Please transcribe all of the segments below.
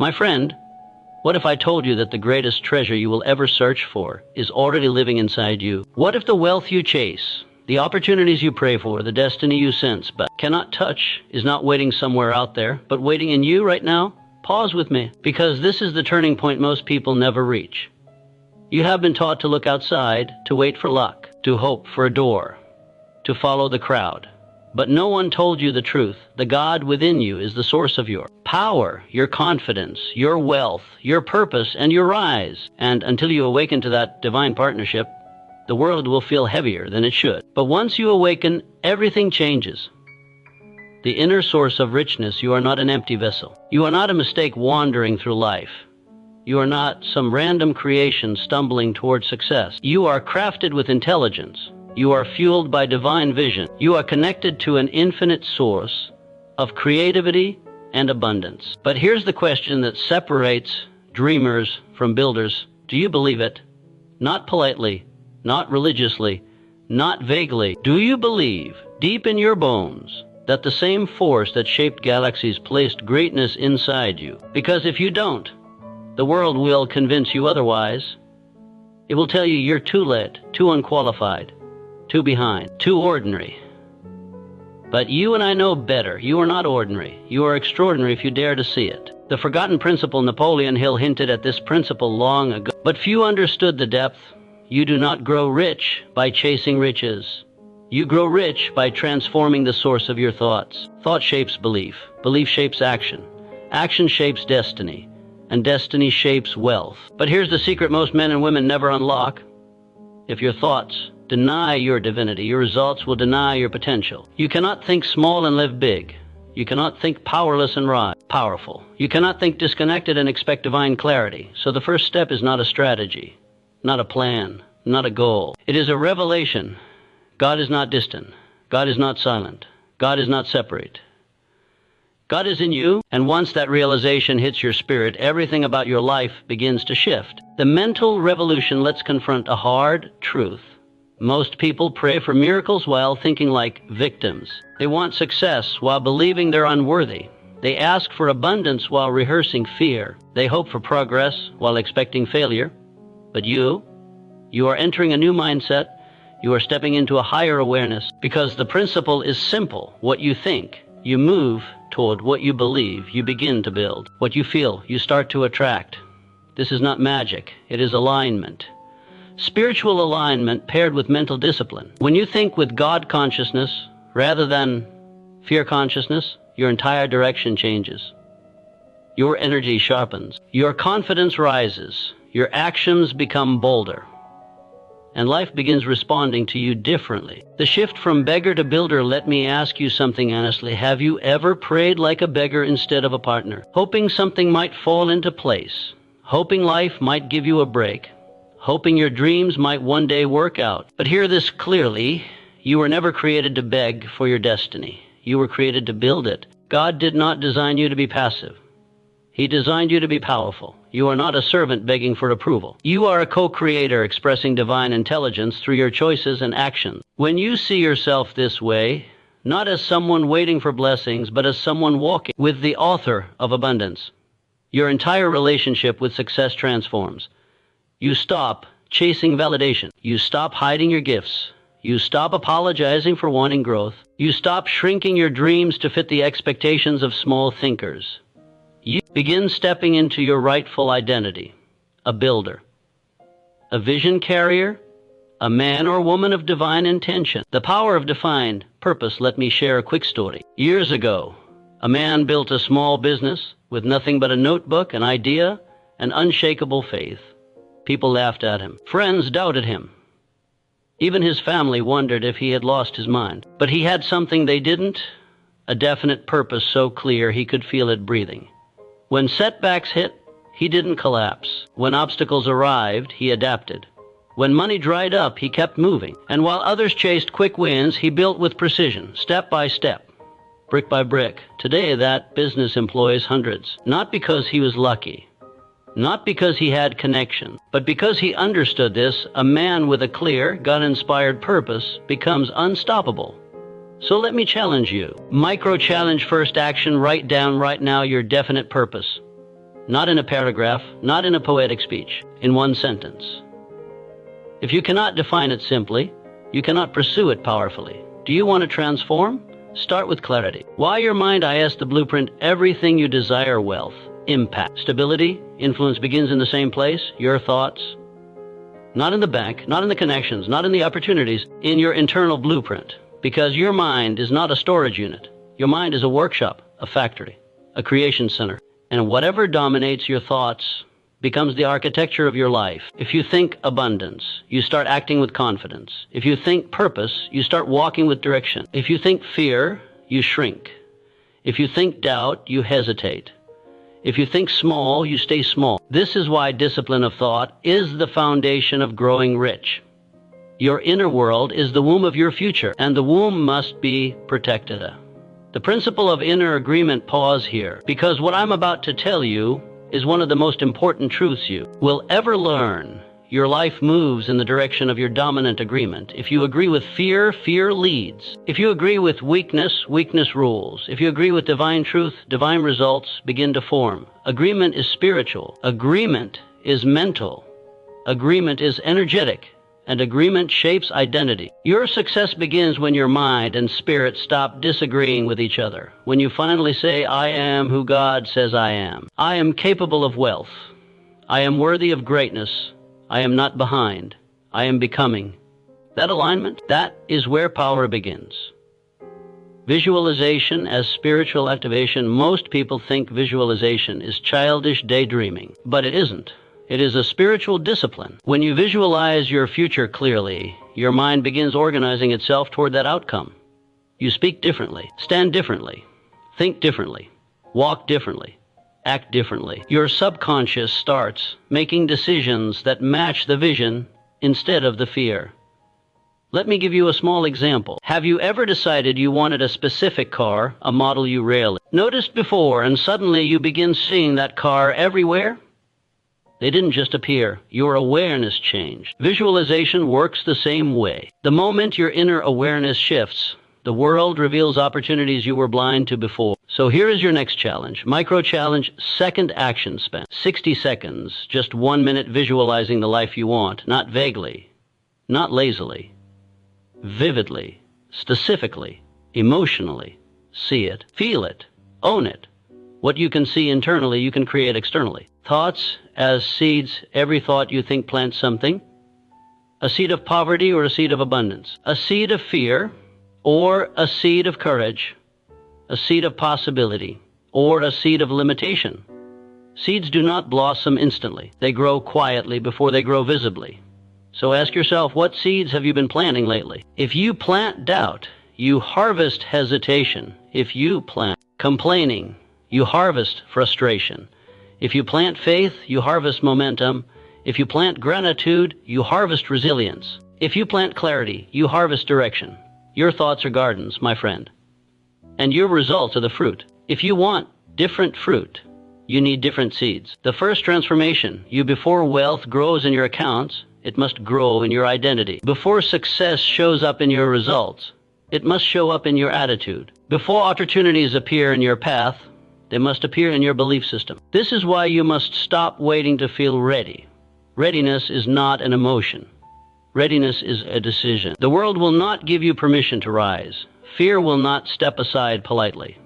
My friend, what if I told you that the greatest treasure you will ever search for is already living inside you? What if the wealth you chase, the opportunities you pray for, the destiny you sense but cannot touch is not waiting somewhere out there, but waiting in you right now? Pause with me, because this is the turning point most people never reach. You have been taught to look outside, to wait for luck, to hope for a door, to follow the crowd. But no one told you the truth. The God within you is the source of your power, your confidence, your wealth, your purpose, and your rise. And until you awaken to that divine partnership, the world will feel heavier than it should. But once you awaken, everything changes. The inner source of richness, you are not an empty vessel. You are not a mistake wandering through life. You are not some random creation stumbling toward success. You are crafted with intelligence. You are fueled by divine vision. You are connected to an infinite source of creativity and abundance. But here's the question that separates dreamers from builders. Do you believe it? Not politely, not religiously, not vaguely. Do you believe, deep in your bones, that the same force that shaped galaxies placed greatness inside you? Because if you don't, the world will convince you otherwise. It will tell you you're too late, too unqualified, too behind, too ordinary. But you and I know better. You are not ordinary. You are extraordinary if you dare to see it. The forgotten principle, Napoleon Hill hinted at this principle long ago, but few understood the depth. You do not grow rich by chasing riches. You grow rich by transforming the source of your thoughts. Thought shapes belief. Belief shapes action. Action shapes destiny. And destiny shapes wealth. But here's the secret most men and women never unlock. If your thoughts deny your divinity, your results will deny your potential. You cannot think small and live big. You cannot think powerless and rise powerful. You cannot think disconnected and expect divine clarity. So the first step is not a strategy, not a plan, not a goal. It is a revelation. God is not distant. God is not silent. God is not separate. God is in you, and once that realization hits your spirit, everything about your life begins to shift. The mental revolution lets confront a hard truth. Most people pray for miracles while thinking like victims. They want success while believing they're unworthy. They ask for abundance while rehearsing fear. They hope for progress while expecting failure. But you are entering a new mindset. You are stepping into a higher awareness, because the principle is simple. What you think, you move toward. What you believe, you begin to build. What you feel, you start to attract. This is not magic. It is alignment. Spiritual alignment paired with mental discipline. When you think with God consciousness rather than fear consciousness, your entire direction changes. Your energy sharpens. Your confidence rises. Your actions become bolder. And life begins responding to you differently. The shift from beggar to builder, let me ask you something honestly. Have you ever prayed like a beggar instead of a partner? Hoping something might fall into place. Hoping life might give you a break. Hoping your dreams might one day work out. But hear this clearly. You were never created to beg for your destiny. You were created to build it. God did not design you to be passive. He designed you to be powerful. You are not a servant begging for approval. You are a co-creator expressing divine intelligence through your choices and actions. When you see yourself this way, not as someone waiting for blessings, but as someone walking with the author of abundance, your entire relationship with success transforms. You stop chasing validation. You stop hiding your gifts. You stop apologizing for wanting growth. You stop shrinking your dreams to fit the expectations of small thinkers. You begin stepping into your rightful identity, a builder, a vision carrier, a man or woman of divine intention. The power of defined purpose. Let me share a quick story. Years ago, a man built a small business with nothing but a notebook, an idea, and unshakable faith. People laughed at him. Friends doubted him. Even his family wondered if he had lost his mind. But he had something they didn't, a definite purpose so clear he could feel it breathing. When setbacks hit, he didn't collapse. When obstacles arrived, he adapted. When money dried up, he kept moving. And while others chased quick wins, he built with precision, step by step, brick by brick. Today, that business employs hundreds. Not because he was lucky, not because he had connection, but because he understood this. A man with a clear, God-inspired purpose becomes unstoppable. So let me challenge you. Micro challenge first action. Write down right now your definite purpose. not in a paragraph, not in a poetic speech, in one sentence. If you cannot define it simply, you cannot pursue it powerfully. Do you want to transform? Start with clarity. Why your mind? I ask the blueprint. Everything you desire: wealth, impact, stability, influence begins in the same place. Your thoughts. Not in the bank, not in the connections, not in the opportunities, in your internal blueprint. Because your mind is not a storage unit. Your mind is a workshop, a factory, a creation center. And whatever dominates your thoughts becomes the architecture of your life. If you think abundance, you start acting with confidence. If you think purpose, you start walking with direction. If you think fear, you shrink. If you think doubt, you hesitate. If you think small, you stay small. This is why discipline of thought is the foundation of growing rich. Your inner world is the womb of your future, and the womb must be protected. The principle of inner agreement. Pause here, because what I'm about to tell you is one of the most important truths you will ever learn. Your life moves in the direction of your dominant agreement. If you agree with fear, fear leads. If you agree with weakness, weakness rules. If you agree with divine truth, divine results begin to form. Agreement is spiritual. Agreement is mental. Agreement is energetic. And agreement shapes identity. Your success begins when your mind and spirit stop disagreeing with each other. When you finally say, I am who God says I am. I am capable of wealth. I am worthy of greatness. I am not behind. I am becoming. That alignment, that is where power begins. Visualization as spiritual activation. Most people think visualization is childish daydreaming, but it isn't. It is a spiritual discipline. When you visualize your future clearly, your mind begins organizing itself toward that outcome. You speak differently, stand differently, think differently, walk differently, act differently. Your subconscious starts making decisions that match the vision instead of the fear. Let me give you a small example. Have you ever decided you wanted a specific car, a model you rarely noticed before, and suddenly you begin seeing that car everywhere? They didn't just appear. Your awareness changed. Visualization works the same way. The moment your inner awareness shifts, the world reveals opportunities you were blind to before. So here is your next challenge. Micro challenge, second action span. 60 seconds, just 1 minute visualizing the life you want. Not vaguely, not lazily, vividly, specifically, emotionally. See it, feel it, own it. What you can see internally, you can create externally. Thoughts as seeds. Every thought you think plants something. A seed of poverty or a seed of abundance. A seed of fear or a seed of courage. A seed of possibility or a seed of limitation. Seeds do not blossom instantly. They grow quietly before they grow visibly. So ask yourself, what seeds have you been planting lately? If you plant doubt, you harvest hesitation. If you plant complaining, you harvest frustration. If you plant faith, you harvest momentum. If you plant gratitude, you harvest resilience. If you plant clarity, you harvest direction. Your thoughts are gardens, my friend. And your results are the fruit. If you want different fruit, you need different seeds. The first transformation, before wealth grows in your accounts, it must grow in your identity. Before success shows up in your results, it must show up in your attitude. Before opportunities appear in your path, they must appear in your belief system. This is why you must stop waiting to feel ready. Readiness is not an emotion. Readiness is a decision. The world will not give you permission to rise. Fear will not step aside politely.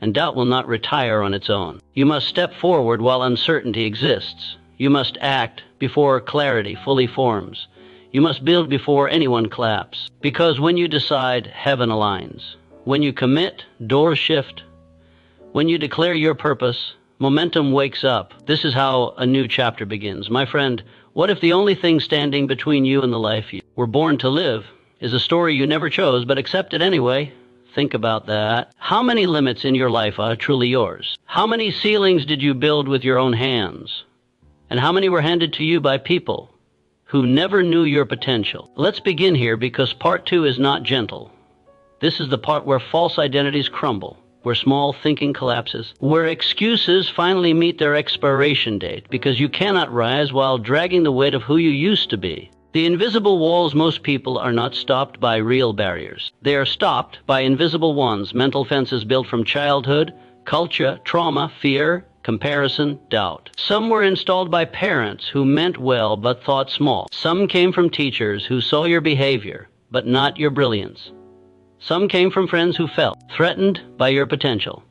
And doubt will not retire on its own. You must step forward while uncertainty exists. You must act before clarity fully forms. You must build before anyone claps. Because when you decide, heaven aligns. When you commit, doors shift. When you declare your purpose, momentum wakes up. This is how a new chapter begins. My friend, what if the only thing standing between you and the life you were born to live is a story you never chose but accepted anyway? Think about that. How many limits in your life are truly yours? How many ceilings did you build with your own hands? And how many were handed to you by people who never knew your potential? Let's begin here, because part 2 is not gentle. This is the part where false identities crumble, where small thinking collapses, where excuses finally meet their expiration date, because you cannot rise while dragging the weight of who you used to be. The invisible walls most people are not stopped by real barriers. They are stopped by invisible ones, mental fences built from childhood, culture, trauma, fear, comparison, doubt. Some were installed by parents who meant well but thought small. Some came from teachers who saw your behavior but not your brilliance. Some came from friends who felt threatened by your potential.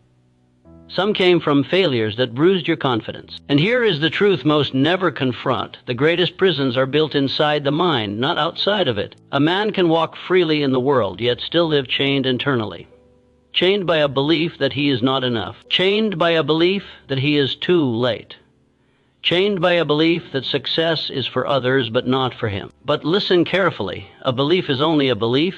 Some came from failures that bruised your confidence. And here is the truth most never confront. The greatest prisons are built inside the mind, not outside of it. A man can walk freely in the world, yet still live chained internally. Chained by a belief that he is not enough. Chained by a belief that he is too late. Chained by a belief that success is for others but not for him. But listen carefully. A belief is only a belief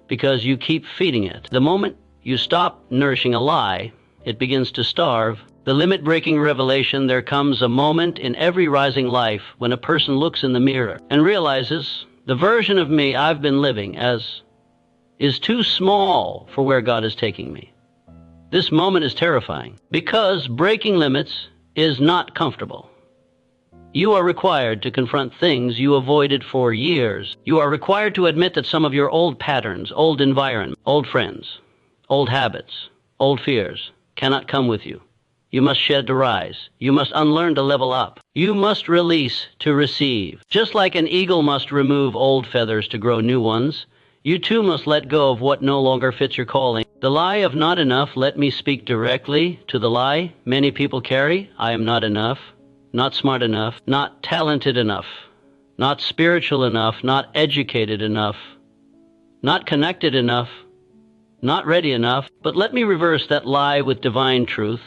because you keep feeding it. The moment you stop nourishing a lie, it begins to starve. The limit-breaking revelation: there comes a moment in every rising life when a person looks in the mirror and realizes the version of me I've been living as is too small for where God is taking me. This moment is terrifying because breaking limits is not comfortable. You are required to confront things you avoided for years. You are required to admit that some of your old patterns, old environment, old friends, old habits, old fears cannot come with you. You must shed to rise. You must unlearn to level up. You must release to receive. Just like an eagle must remove old feathers to grow new ones, you too must let go of what no longer fits your calling. The lie of not enough, let me speak directly to the lie many people carry. I am not enough, not smart enough, not talented enough, not spiritual enough, not educated enough, not connected enough, not ready enough. But let me reverse that lie with divine truth.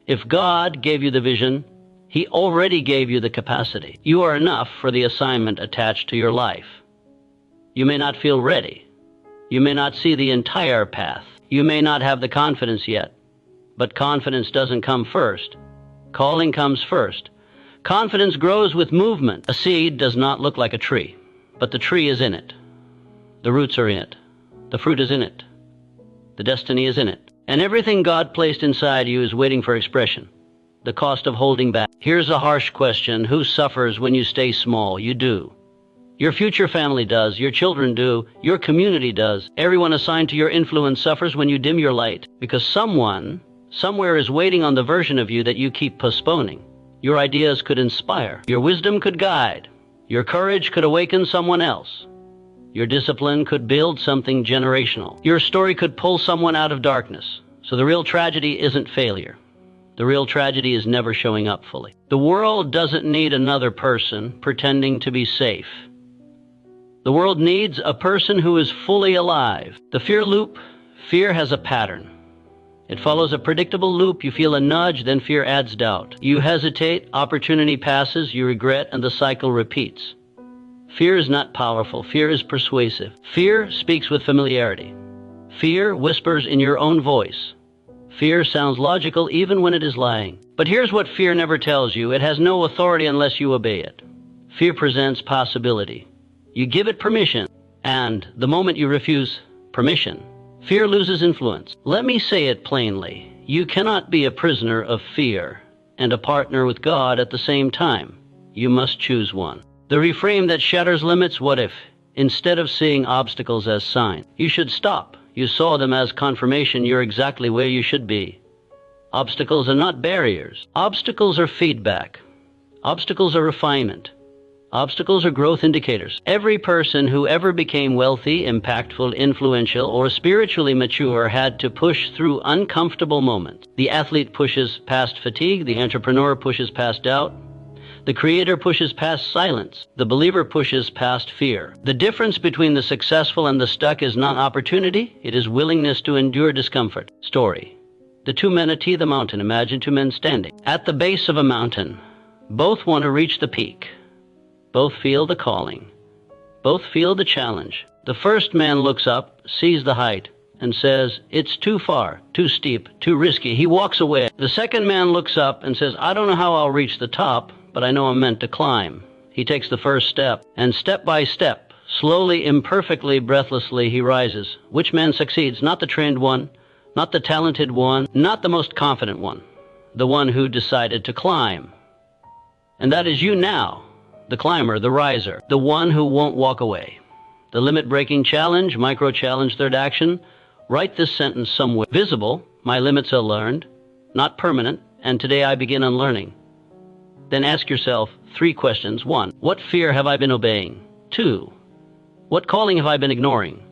If God gave you the vision, He already gave you the capacity. You are enough for the assignment attached to your life. You may not feel ready. You may not see the entire path. You may not have the confidence yet. But confidence doesn't come first. Calling comes first. Confidence grows with movement. A seed does not look like a tree, but the tree is in it. The roots are in it. The fruit is in it. The destiny is in it. And everything God placed inside you is waiting for expression. The cost of holding back. Here's a harsh question. Who suffers when you stay small? You do. Your future family does. Your children do. Your community does. Everyone assigned to your influence suffers when you dim your light, because someone, somewhere is waiting on the version of you that you keep postponing. Your ideas could inspire. Your wisdom could guide. Your courage could awaken someone else. Your discipline could build something generational. Your story could pull someone out of darkness. So the real tragedy isn't failure. The real tragedy is never showing up fully. The world doesn't need another person pretending to be safe. The world needs a person who is fully alive. The fear loop. Fear has a pattern. It follows a predictable loop. You feel a nudge, then fear adds doubt. You hesitate, opportunity passes, you regret, and the cycle repeats. Fear is not powerful. Fear is persuasive. Fear speaks with familiarity. Fear whispers in your own voice. Fear sounds logical even when it is lying. But here's what fear never tells you. It has no authority unless you obey it. Fear presents possibility. You give it permission, and the moment you refuse permission, fear loses influence. Let me say it plainly. You cannot be a prisoner of fear and a partner with God at the same time. You must choose one. The reframe that shatters limits: what if, instead of seeing obstacles as signs, you should stop? You saw them as confirmation you're exactly where you should be. Obstacles are not barriers. Obstacles are feedback. Obstacles are refinement. Obstacles are growth indicators. Every person who ever became wealthy, impactful, influential, or spiritually mature had to push through uncomfortable moments. The athlete pushes past fatigue. The entrepreneur pushes past doubt. The creator pushes past silence. The believer pushes past fear. The difference between the successful and the stuck is not opportunity. It is willingness to endure discomfort. Story. The two men atop the mountain. Imagine two men standing at the base of a mountain. Both want to reach the peak. Both feel the calling. Both feel the challenge. The first man looks up, sees the height, and says, "It's too far, too steep, too risky." He walks away. The second man looks up and says, "I don't know how I'll reach the top, but I know I'm meant to climb." He takes the first step, and step by step, slowly, imperfectly, breathlessly, he rises. Which man succeeds? Not the trained one, not the talented one, not the most confident one. The one who decided to climb. And that is you now. The climber, the riser, the one who won't walk away. The limit-breaking challenge, micro-challenge, third action. Write this sentence somewhere. Visible, my limits are learned, not permanent, and today I begin unlearning. Then ask yourself 3 questions. 1. What fear have I been obeying? 2. What calling have I been ignoring?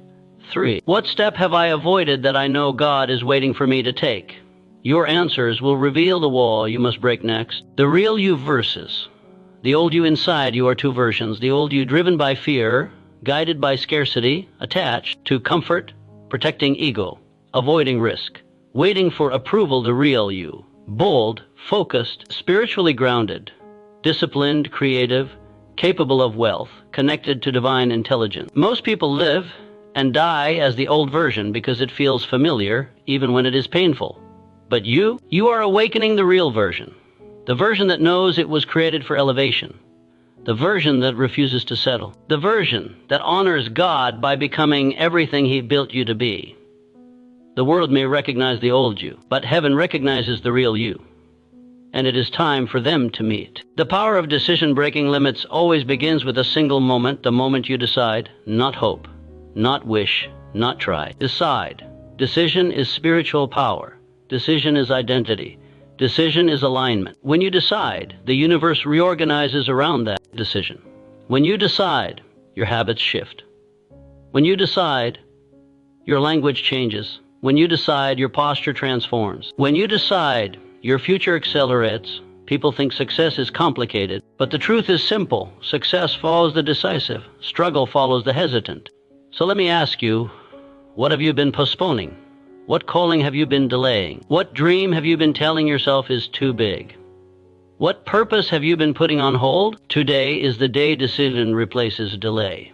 3. What step have I avoided that I know God is waiting for me to take? Your answers will reveal the wall you must break next. The real you versus the old you inside you are 2 versions. The old you driven by fear, guided by scarcity, attached to comfort, protecting ego, avoiding risk, waiting for approval. The real you, bold, focused, spiritually grounded, disciplined, creative, capable of wealth, connected to divine intelligence. Most people live and die as the old version because it feels familiar even when it is painful. But you are awakening the real version. The version that knows it was created for elevation. The version that refuses to settle. The version that honors God by becoming everything He built you to be. The world may recognize the old you, but heaven recognizes the real you. And it is time for them to meet. The power of decision-breaking limits always begins with a single moment, the moment you decide, not hope, not wish, not try. Decide. Decision is spiritual power. Decision is identity. Decision is alignment. When you decide, the universe reorganizes around that decision. When you decide, your habits shift. When you decide, your language changes. When you decide, your posture transforms. When you decide, your future accelerates. People think success is complicated, but the truth is simple. Success follows the decisive. Struggle follows the hesitant. So let me ask you, what have you been postponing? What calling have you been delaying? What dream have you been telling yourself is too big? What purpose have you been putting on hold? Today is the day decision replaces delay.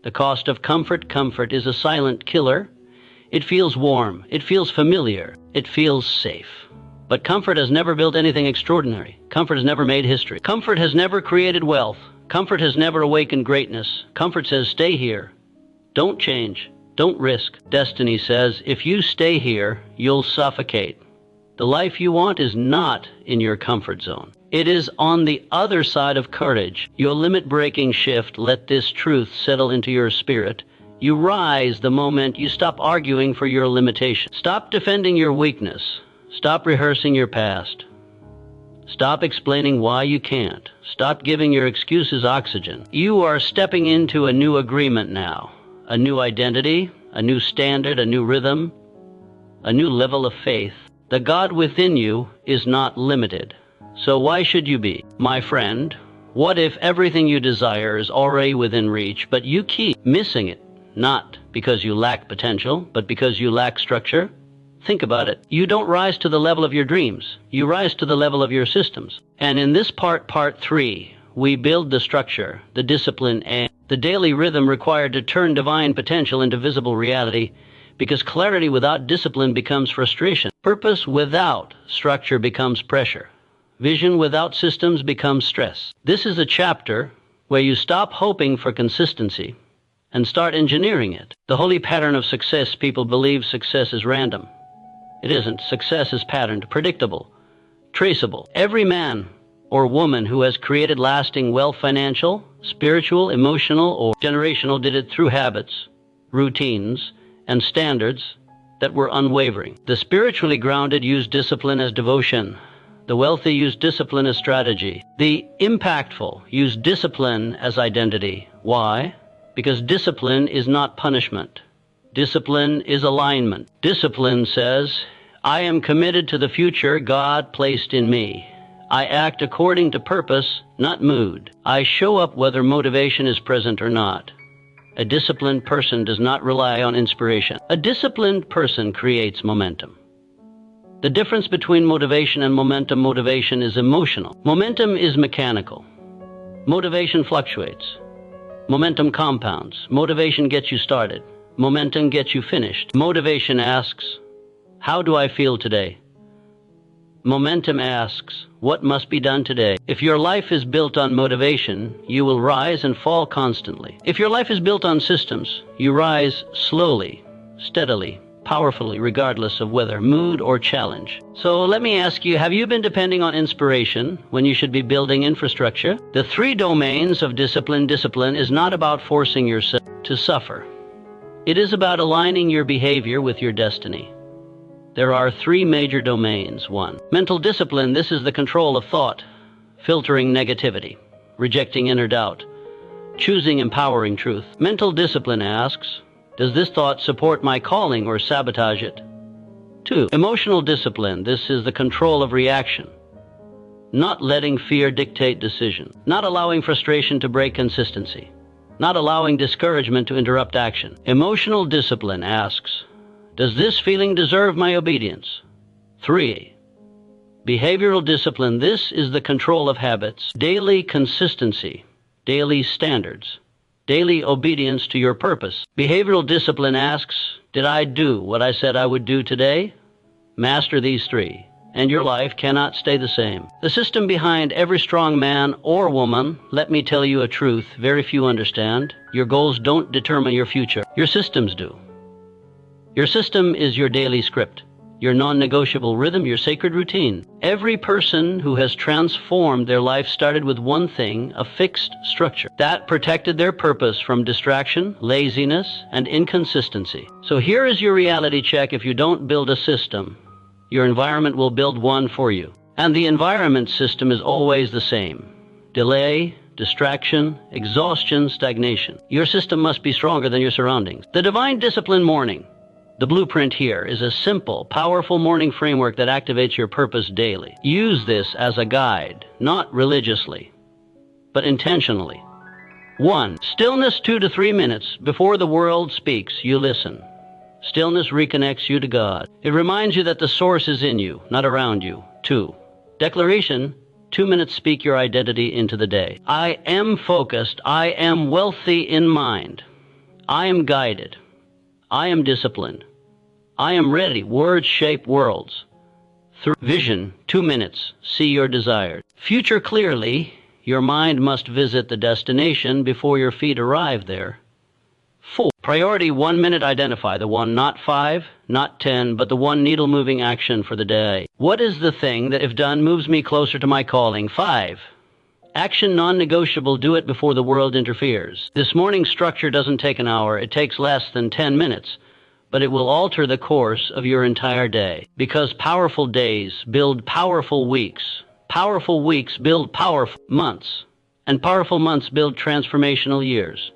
The cost of comfort. Comfort is a silent killer. It feels warm. It feels familiar. It feels safe. But comfort has never built anything extraordinary. Comfort has never made history. Comfort has never created wealth. Comfort has never awakened greatness. Comfort says, stay here. Don't change. Don't risk. Destiny says, if you stay here, you'll suffocate. The life you want is not in your comfort zone. It is on the other side of courage. Your limit-breaking shift. Let this truth settle into your spirit. You rise the moment you stop arguing for your limitation. Stop defending your weakness. Stop rehearsing your past. Stop explaining why you can't. Stop giving your excuses oxygen. You are stepping into a new agreement now. A new identity, a new standard, a new rhythm, a new level of faith. The God within you is not limited. So why should you be? My friend, what if everything you desire is already within reach, but you keep missing it? Not because you lack potential, but because you lack structure? Think about it. You don't rise to the level of your dreams. You rise to the level of your systems. And in this part 3, we build the structure, the discipline, and the daily rhythm required to turn divine potential into visible reality, because clarity without discipline becomes frustration. Purpose without structure becomes pressure. Vision without systems becomes stress. This is a chapter where you stop hoping for consistency and start engineering it. The holy pattern of success. People believe success is random. It isn't. Success is patterned, predictable, traceable. Every man or woman who has created lasting wealth, financial, spiritual, emotional, or generational, did it through habits, routines, and standards that were unwavering. The spiritually grounded use discipline as devotion. The wealthy use discipline as strategy. The impactful use discipline as identity. Why? Because discipline is not punishment. Discipline is alignment. Discipline says, I am committed to the future God placed in me. I act according to purpose, not mood. I show up whether motivation is present or not. A disciplined person does not rely on inspiration. A disciplined person creates momentum. The difference between motivation and momentum. Motivation is emotional. Momentum is mechanical. Motivation fluctuates. Momentum compounds. Motivation gets you started. Momentum gets you finished. Motivation asks, how do I feel today? Momentum asks, what must be done today? If your life is built on motivation, you will rise and fall constantly. If your life is built on systems, you rise slowly, steadily, powerfully, regardless of whether mood or challenge. So let me ask you, have you been depending on inspiration when you should be building infrastructure? The 3 domains of discipline. Discipline is not about forcing yourself to suffer. It is about aligning your behavior with your destiny. There are three major domains. 1. Mental discipline. This is the control of thought, filtering negativity, rejecting inner doubt, choosing empowering truth. Mental discipline asks, does this thought support my calling or sabotage it? 2. Emotional discipline. This is the control of reaction, not letting fear dictate decision, not allowing frustration to break consistency, not allowing discouragement to interrupt action. Emotional discipline asks, does this feeling deserve my obedience? 3. Behavioral discipline. This is the control of habits, daily consistency, daily standards, daily obedience to your purpose. Behavioral discipline asks, did I do what I said I would do today? Master these three, and your life cannot stay the same. The system behind every strong man or woman, let me tell you a truth very few understand. Your goals don't determine your future. Your systems do. Your system is your daily script, your non-negotiable rhythm, your sacred routine. Every person who has transformed their life started with one thing, a fixed structure that protected their purpose from distraction, laziness, and inconsistency. So here is your reality check. If you don't build a system, your environment will build one for you. And the environment system is always the same. Delay, distraction, exhaustion, stagnation. Your system must be stronger than your surroundings. The Divine Discipline Morning. The blueprint here is a simple, powerful morning framework that activates your purpose daily. Use this as a guide, not religiously, but intentionally. 1. Stillness 2 to 3 minutes. Before the world speaks, you listen. Stillness reconnects you to God. It reminds you that the source is in you, not around you. 2. Declaration. 2 minutes. Speak your identity into the day. I am focused. I am wealthy in mind. I am guided. I am disciplined. I am ready. Words shape worlds. 3. Vision. 2 minutes. See your desires. Future clearly. Your mind must visit the destination before your feet arrive there. 4. Priority. 1 minute. Identify the one, not 5, not 10, but the one needle-moving action for the day. What is the thing that, if done, moves me closer to my calling? 5. Action non-negotiable. Do it before the world interferes. This morning structure doesn't take an hour. It takes less than 10 minutes. But it will alter the course of your entire day. Because powerful days build powerful weeks. Powerful weeks build powerful months. And powerful months build transformational years.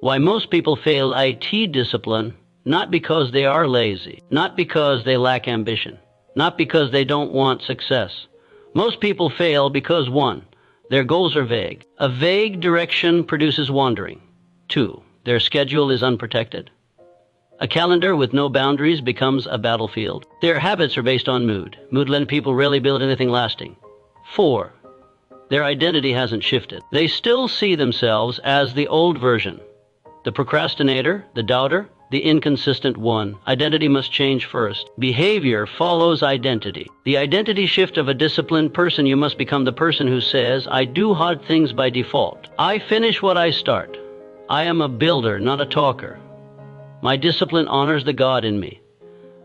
Why most people fail IT discipline, not because they are lazy, not because they lack ambition, not because they don't want success. Most people fail because 1. Their goals are vague. A vague direction produces wandering. 2. Their schedule is unprotected. A calendar with no boundaries becomes a battlefield. Their habits are based on mood. Mood-led people rarely build anything lasting. 4. Their identity hasn't shifted. They still see themselves as the old version. The procrastinator, the doubter, the inconsistent one. Identity must change first. Behavior follows identity. The identity shift of a disciplined person. You must become the person who says, I do hard things by default. I finish what I start. I am a builder, not a talker. My discipline honors the God in me.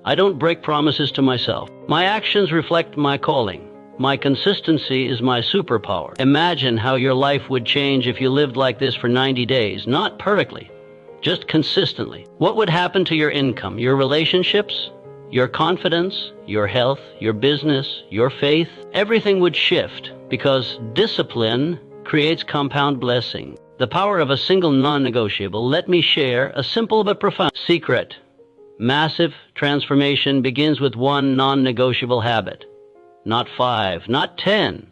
I don't break promises to myself. My actions reflect my calling. My consistency is my superpower. Imagine how your life would change if you lived like this for 90 days. Not perfectly, just consistently. What would happen to your income, your relationships, your confidence, your health, your business, your faith? Everything would shift because discipline creates compound blessing. The power of a single non-negotiable. Let me share a simple but profound secret. Massive transformation begins with one non-negotiable habit. Not 5, not 10.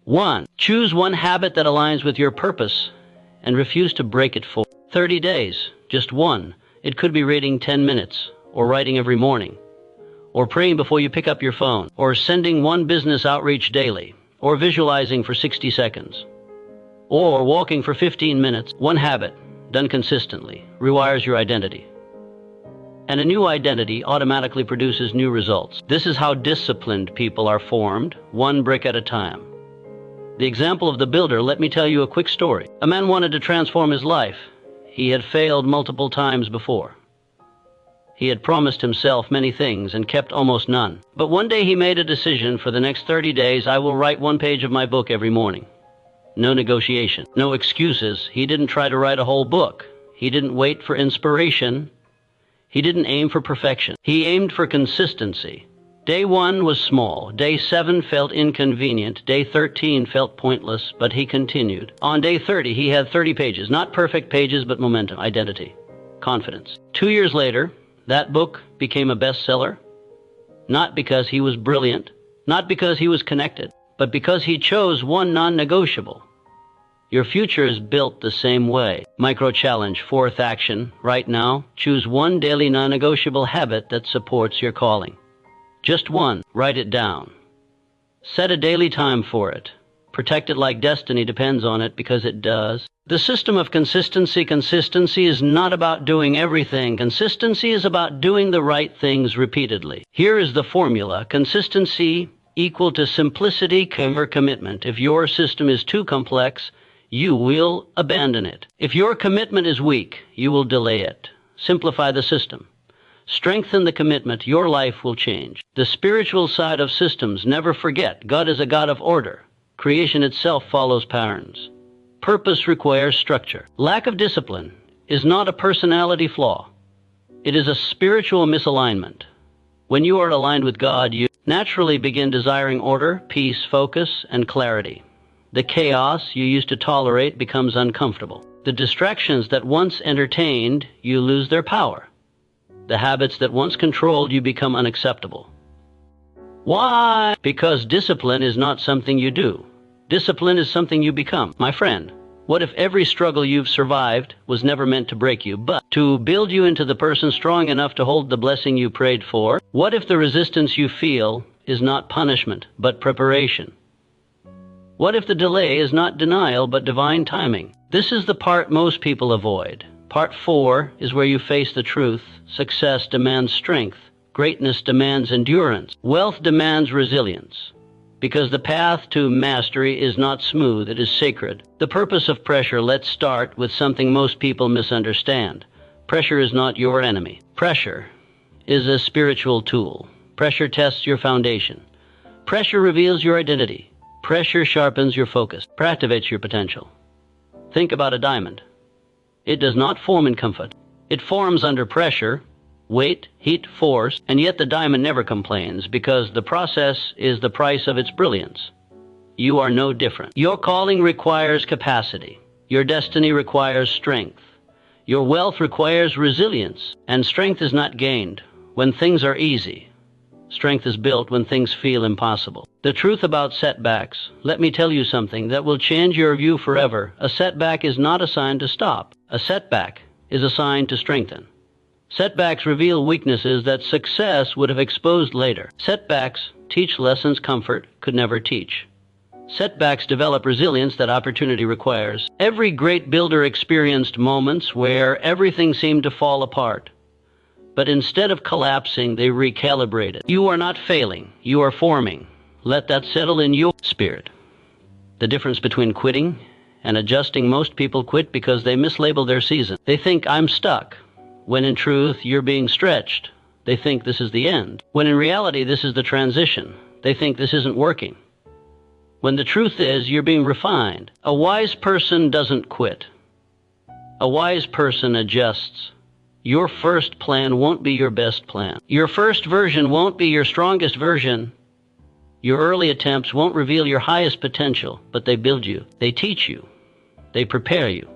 1. Choose one habit that aligns with your purpose and refuse to break it for 30 days. Just one. It could be reading 10 minutes, or writing every morning, or praying before you pick up your phone, or sending one business outreach daily, or visualizing for 60 seconds. Or walking for 15 minutes. One habit, done consistently, rewires your identity. And a new identity automatically produces new results. This is how disciplined people are formed, one brick at a time. The example of the builder, let me tell you a quick story. A man wanted to transform his life. He had failed multiple times before. He had promised himself many things and kept almost none. But one day he made a decision. For the next 30 days, I will write 1 page of my book every morning. No negotiation, no excuses. He didn't try to write a whole book. He didn't wait for inspiration. He didn't aim for perfection. He aimed for consistency. Day 1 was small. Day 7 felt inconvenient. Day 13 felt pointless, but he continued. On day 30, he had 30 pages. Not perfect pages, but momentum, identity, confidence. 2 years later, that book became a bestseller, not because he was brilliant, not because he was connected, but because he chose one non-negotiable. Your future is built the same way. Micro challenge, 4th action. Right now, choose one daily non-negotiable habit that supports your calling. Just one. Write it down. Set a daily time for it. Protect it like destiny depends on it, because it does. The system of consistency is not about doing everything. Consistency is about doing the right things repeatedly. Here is the formula. Consistency equal to simplicity over commitment. If your system is too complex, you will abandon it. If your commitment is weak, you will delay it. Simplify the system. Strengthen the commitment. Your life will change. The spiritual side of systems, never forget, God is a God of order. Creation itself follows patterns. Purpose requires structure. Lack of discipline is not a personality flaw. It is a spiritual misalignment. When you are aligned with God, you naturally begin desiring order, peace, focus, and clarity. The chaos you used to tolerate becomes uncomfortable. The distractions that once entertained you lose their power. The habits that once controlled you become unacceptable. Why? Because discipline is not something you do. Discipline is something you become. My friend, what if every struggle you've survived was never meant to break you, but to build you into the person strong enough to hold the blessing you prayed for? What if the resistance you feel is not punishment, but preparation? What if the delay is not denial, but divine timing? This is the part most people avoid. Part 4 is where you face the truth. Success demands strength. Greatness demands endurance. Wealth demands resilience. Because the path to mastery is not smooth, it is sacred. The purpose of pressure, let's start with something most people misunderstand. Pressure is not your enemy. Pressure is a spiritual tool. Pressure tests your foundation. Pressure reveals your identity. Pressure sharpens your focus, activates your potential. Think about a diamond. It does not form in comfort. It forms under pressure, weight, heat, force, and yet the diamond never complains, because the process is the price of its brilliance. You are no different. Your calling requires capacity. Your destiny requires strength. Your wealth requires resilience, and strength is not gained when things are easy. Strength is built when things feel impossible. The truth about setbacks, let me tell you something that will change your view forever. A setback is not a sign to stop. A setback is a sign to strengthen. Setbacks reveal weaknesses that success would have exposed later. Setbacks teach lessons comfort could never teach. Setbacks develop resilience that opportunity requires. Every great builder experienced moments where everything seemed to fall apart. But instead of collapsing, they recalibrated. You are not failing. You are forming. Let that settle in your spirit. The difference between quitting and adjusting: most people quit because they mislabel their season. They think, I'm stuck, when in truth, you're being stretched. They think this is the end, when in reality, this is the transition. They think this isn't working, when the truth is, you're being refined. A wise person doesn't quit. A wise person adjusts. Your first plan won't be your best plan. Your first version won't be your strongest version. Your early attempts won't reveal your highest potential, but they build you. They teach you. They prepare you.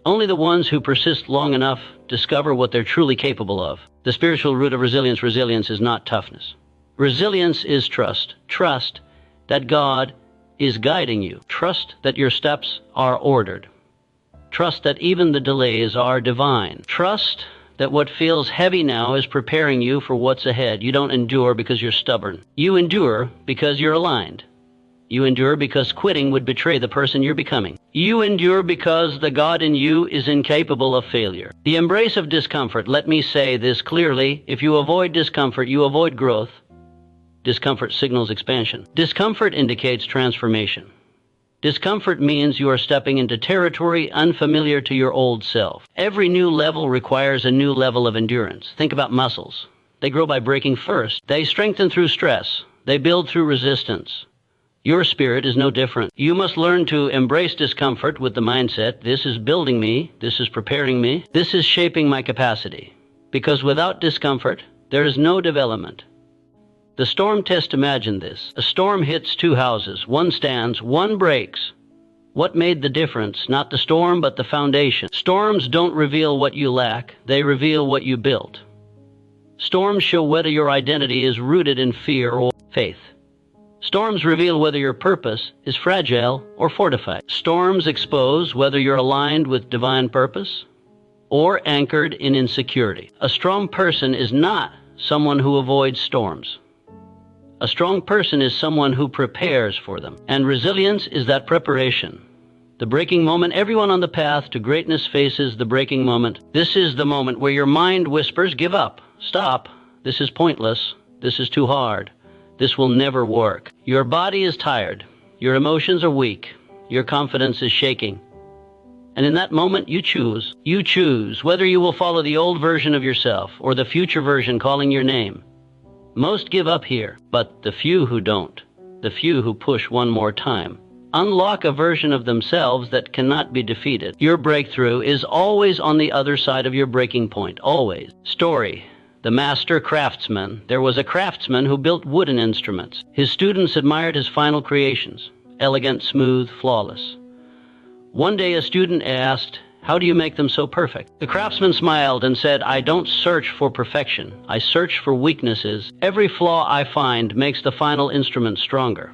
Only the ones who persist long enough discover what they're truly capable of. The spiritual root of resilience. Resilience is not toughness. Resilience is trust. Trust that God is guiding you. Trust that your steps are ordered. Trust that even the delays are divine. Trust that what feels heavy now is preparing you for what's ahead. You don't endure because you're stubborn. You endure because you're aligned. You endure because quitting would betray the person you're becoming. You endure because the God in you is incapable of failure. The embrace of discomfort. Let me say this clearly. If you avoid discomfort, you avoid growth. Discomfort signals expansion. Discomfort indicates transformation. Discomfort means you are stepping into territory unfamiliar to your old self. Every new level requires a new level of endurance. Think about muscles. They grow by breaking first. They strengthen through stress. They build through resistance. Your spirit is no different. You must learn to embrace discomfort with the mindset, this is building me, this is preparing me, this is shaping my capacity. because without discomfort, there is no development. The storm test imagined this. A storm hits two houses. One stands, one breaks. What made the difference? Not the storm, but the foundation. Storms don't reveal what you lack. They reveal what you built. Storms show whether your identity is rooted in fear or faith. Storms reveal whether your purpose is fragile or fortified. Storms expose whether you're aligned with divine purpose or anchored in insecurity. A strong person is not someone who avoids storms. A strong person is someone who prepares for them. And resilience is that preparation. The breaking moment, everyone on the path to greatness faces the breaking moment. This is the moment where your mind whispers, give up, stop, this is pointless, this is too hard, this will never work. Your body is tired, your emotions are weak, your confidence is shaking. And in that moment, you choose. You choose whether you will follow the old version of yourself or the future version calling your name. Most give up here, but the few who don't, the few who push one more time, unlock a version of themselves that cannot be defeated. Your breakthrough is always on the other side of your breaking point, always. Story. The master craftsman. There was a craftsman who built wooden instruments. His students admired his final creations, elegant, smooth, flawless. One day a student asked, how do you make them so perfect? The craftsman smiled and said, I don't search for perfection. I search for weaknesses. Every flaw I find makes the final instrument stronger.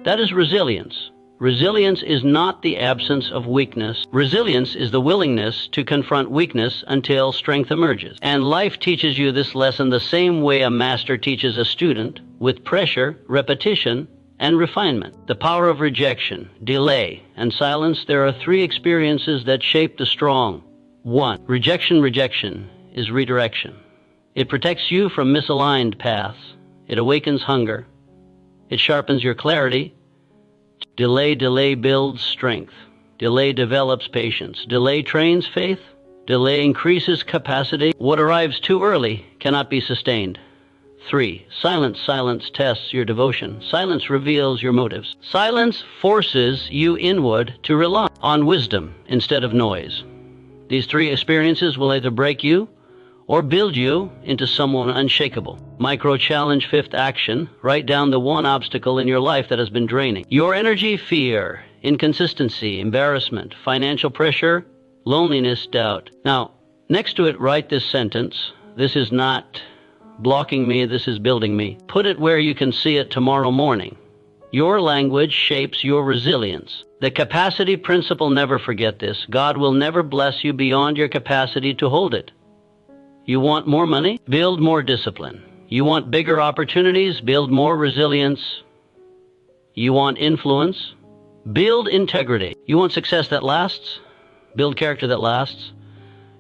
That is resilience. Resilience is not the absence of weakness. Resilience is the willingness to confront weakness until strength emerges. And life teaches you this lesson the same way a master teaches a student, with pressure, repetition, and refinement. The power of rejection, delay, and silence. There are three experiences that shape the strong. 1. Rejection is redirection. It protects you from misaligned paths. It awakens hunger. It sharpens your clarity. Delay builds strength. Delay develops patience. Delay trains faith. Delay increases capacity. What arrives too early cannot be sustained. 3. Silence tests your devotion. Silence reveals your motives. Silence forces you inward to rely on wisdom instead of noise. These three experiences will either break you or build you into someone unshakable. Micro-challenge. 5th action. Write down the one obstacle in your life that has been draining your energy: fear, inconsistency, embarrassment, financial pressure, loneliness, doubt. Now, next to it, write this sentence. This is not blocking me, this is building me. Put it where you can see it tomorrow morning. Your language shapes your resilience. The capacity principle, never forget this. God will never bless you beyond your capacity to hold it. You want more money? Build more discipline. You want bigger opportunities? Build more resilience. You want influence? Build integrity. You want success that lasts? Build character that lasts.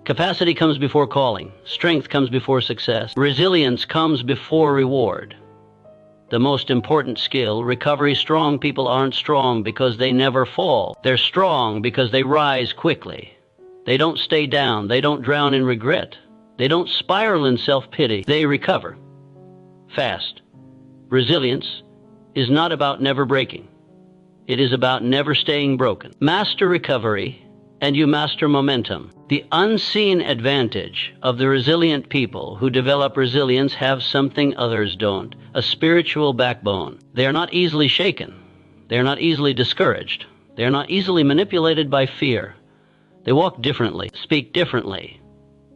Capacity comes before calling. Strength comes before success. Resilience comes before reward. The most important skill, recovery. Strong people aren't strong because they never fall. They're strong because they rise quickly. They don't stay down. They don't drown in regret. They don't spiral in self-pity. They recover fast. Resilience is not about never breaking. It is about never staying broken. Master recovery, and you master momentum. The unseen advantage of the resilient people who develop resilience have something others don't: a spiritual backbone. They are not easily shaken. They are not easily discouraged. They are not easily manipulated by fear. They walk differently, speak differently,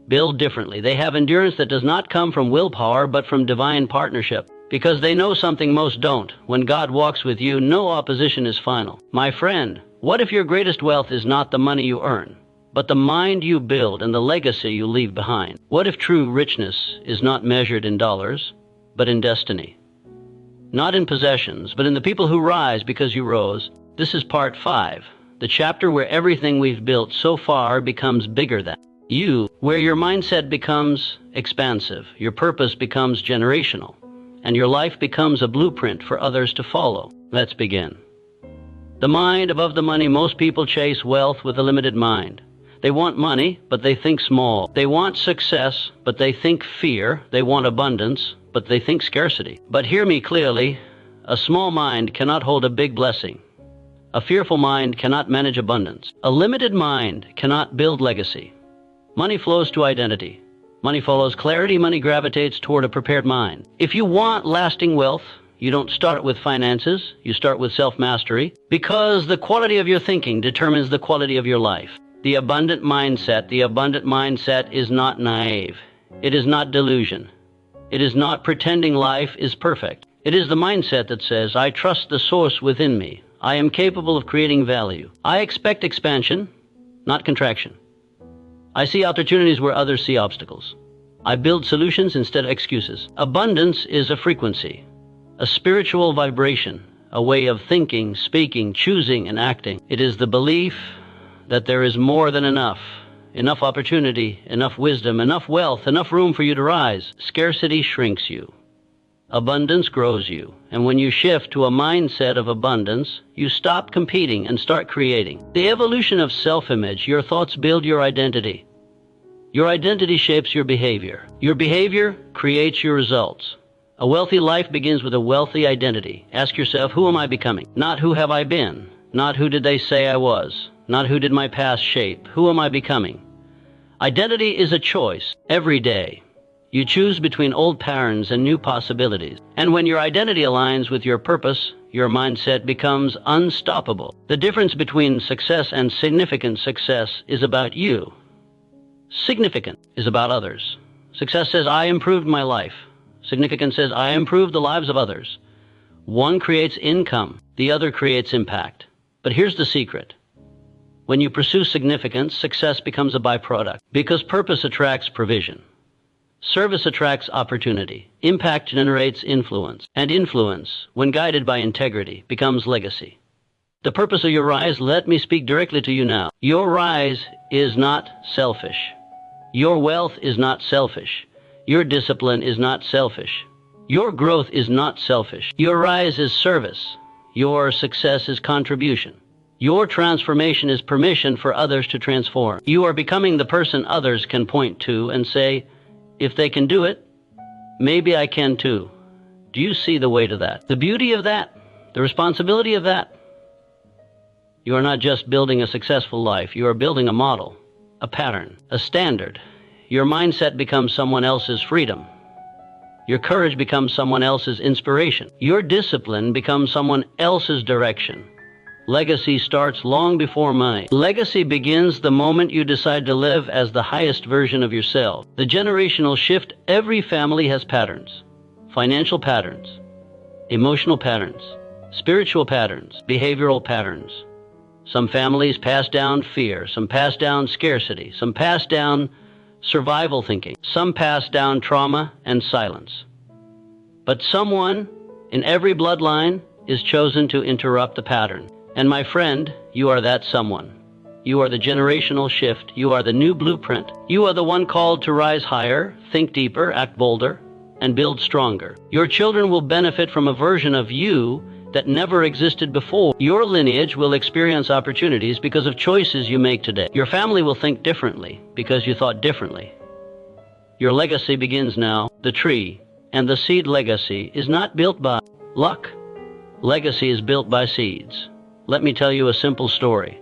build differently. They have endurance that does not come from willpower, but from divine partnership. Because they know something most don't. When God walks with you, no opposition is final. My friend, what if your greatest wealth is not the money you earn, but the mind you build and the legacy you leave behind? What if true richness is not measured in dollars, but in destiny? Not in possessions, but in the people who rise because you rose. This is part 5, the chapter where everything we've built so far becomes bigger than you, where your mindset becomes expansive, your purpose becomes generational, and your life becomes a blueprint for others to follow. Let's begin. The mind above the money. Most people chase wealth with a limited mind. They want money, but they think small. They want success, but they think fear. They want abundance, but they think scarcity. But hear me clearly, a small mind cannot hold a big blessing. A fearful mind cannot manage abundance. A limited mind cannot build legacy. Money flows to identity. Money follows clarity. Money gravitates toward a prepared mind. If you want lasting wealth, you don't start with finances, you start with self-mastery, because the quality of your thinking determines the quality of your life. The abundant mindset is not naive. It is not delusion. It is not pretending life is perfect. It is the mindset that says, I trust the source within me. I am capable of creating value. I expect expansion, not contraction. I see opportunities where others see obstacles. I build solutions instead of excuses. Abundance is a frequency, a spiritual vibration, a way of thinking, speaking, choosing, and acting. It is the belief that there is more than enough opportunity, enough wisdom, enough wealth, enough room for you to rise. Scarcity shrinks you. Abundance grows you. And when you shift to a mindset of abundance, you stop competing and start creating. The evolution of self-image, your thoughts build your identity. Your identity shapes your behavior. Your behavior creates your results. A wealthy life begins with a wealthy identity. Ask yourself, who am I becoming? Not who have I been. Not who did they say I was. Not who did my past shape. Who am I becoming? Identity is a choice every day. You choose between old patterns and new possibilities. And when your identity aligns with your purpose, your mindset becomes unstoppable. The difference between success and significant success is about you. Significant is about others. Success says, I improved my life. Significance says, I improved the lives of others. One creates income, the other creates impact. But here's the secret. When you pursue significance, success becomes a byproduct, because purpose attracts provision. Service attracts opportunity. Impact generates influence. And influence, when guided by integrity, becomes legacy. The purpose of your rise, let me speak directly to you now. Your rise is not selfish. Your wealth is not selfish. Your discipline is not selfish. Your growth is not selfish. Your rise is service. Your success is contribution. Your transformation is permission for others to transform. You are becoming the person others can point to and say, if they can do it, maybe I can too. Do you see the weight of that? The beauty of that? The responsibility of that? You are not just building a successful life. You are building a model, a pattern, a standard. Your mindset becomes someone else's freedom. Your courage becomes someone else's inspiration. Your discipline becomes someone else's direction. Legacy starts long before money. Legacy begins the moment you decide to live as the highest version of yourself. The generational shift, every family has patterns. Financial patterns, emotional patterns, spiritual patterns, behavioral patterns. Some families pass down fear, some pass down scarcity, some pass down survival thinking, some pass down trauma and silence. But someone in every bloodline is chosen to interrupt the pattern. And my friend, you are that someone. You are the generational shift. You are the new blueprint. You are the one called to rise higher, think deeper, act bolder, and build stronger. Your children will benefit from a version of you that never existed before. Your lineage will experience opportunities because of choices you make today. Your family will think differently because you thought differently. Your legacy begins now. The tree and the seed legacy is not built by luck. Legacy is built by seeds. Let me tell you a simple story.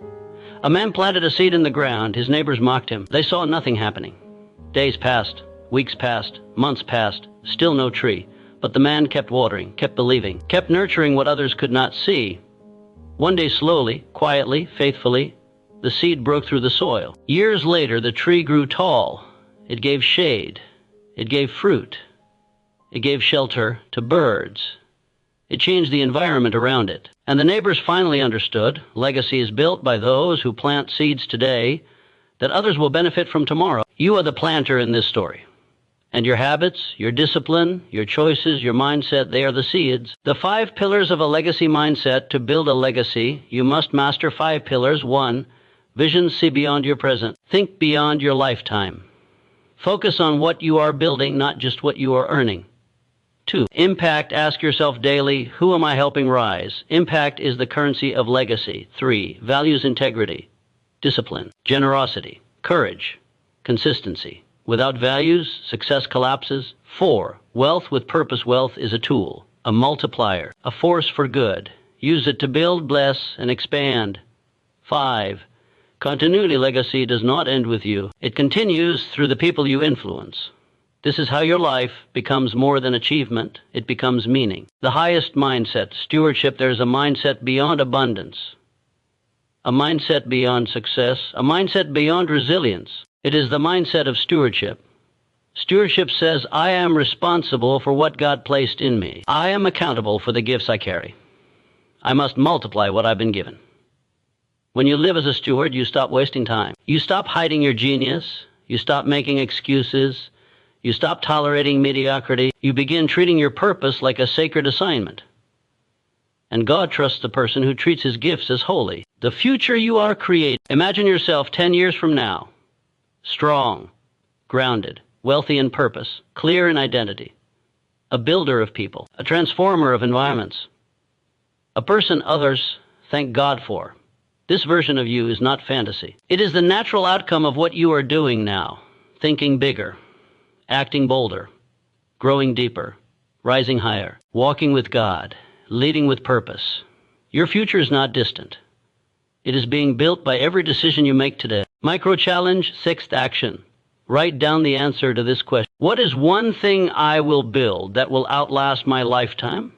A man planted a seed in the ground. His neighbors mocked him. They saw nothing happening. Days passed, weeks passed, months passed, still no tree. But the man kept watering, kept believing, kept nurturing what others could not see. One day, slowly, quietly, faithfully, the seed broke through the soil. Years later, the tree grew tall. It gave shade. It gave fruit. It gave shelter to birds. It changed the environment around it. And the neighbors finally understood legacy is built by those who plant seeds today that others will benefit from tomorrow. You are the planter in this story. And your habits, your discipline, your choices, your mindset, they are the seeds. The 5 pillars of a legacy mindset. To build a legacy, you must master 5 pillars. 1, vision, see beyond your present. Think beyond your lifetime. Focus on what you are building, not just what you are earning. 2, impact. Ask yourself daily, who am I helping rise? Impact is the currency of legacy. 3, values, integrity, discipline, generosity, courage, consistency. Without values, success collapses. 4, wealth with purpose. Wealth is a tool, a multiplier, a force for good. Use it to build, bless, and expand. 5, Continuity legacy does not end with you. It continues through the people you influence. This is how your life becomes more than achievement. It becomes meaning. The highest mindset, stewardship, there's a mindset beyond abundance, a mindset beyond success, a mindset beyond resilience. It is the mindset of stewardship. Stewardship says, I am responsible for what God placed in me. I am accountable for the gifts I carry. I must multiply what I've been given. When you live as a steward, you stop wasting time. You stop hiding your genius. You stop making excuses. You stop tolerating mediocrity. You begin treating your purpose like a sacred assignment. And God trusts the person who treats his gifts as holy. The future you are creating. Imagine yourself 10 years from now, strong, grounded, wealthy in purpose, clear in identity, a builder of people, a transformer of environments, a person others thank God for. This version of you is not fantasy. It is the natural outcome of what you are doing now, thinking bigger, acting bolder, growing deeper, rising higher, walking with God, leading with purpose. Your future is not distant. It is being built by every decision you make today. Micro challenge, sixth action. Write down the answer to this question. What is one thing I will build that will outlast my lifetime?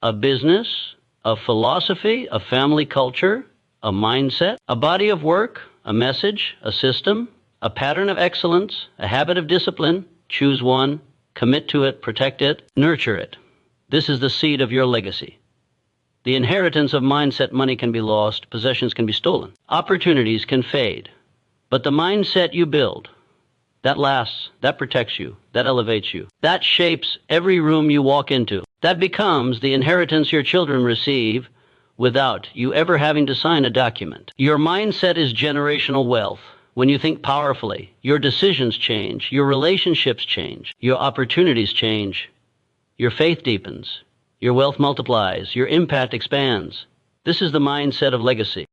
A business, a philosophy, a family culture, a mindset, a body of work, a message, a system, a pattern of excellence, a habit of discipline. Choose one, commit to it, protect it, nurture it. This is the seed of your legacy. The inheritance of mindset money can be lost, possessions can be stolen, opportunities can fade. But the mindset you build, that lasts, that protects you, that elevates you, that shapes every room you walk into. That becomes the inheritance your children receive without you ever having to sign a document. Your mindset is generational wealth. When you think powerfully, your decisions change, your relationships change, your opportunities change, your faith deepens, your wealth multiplies, your impact expands. This is the mindset of legacy.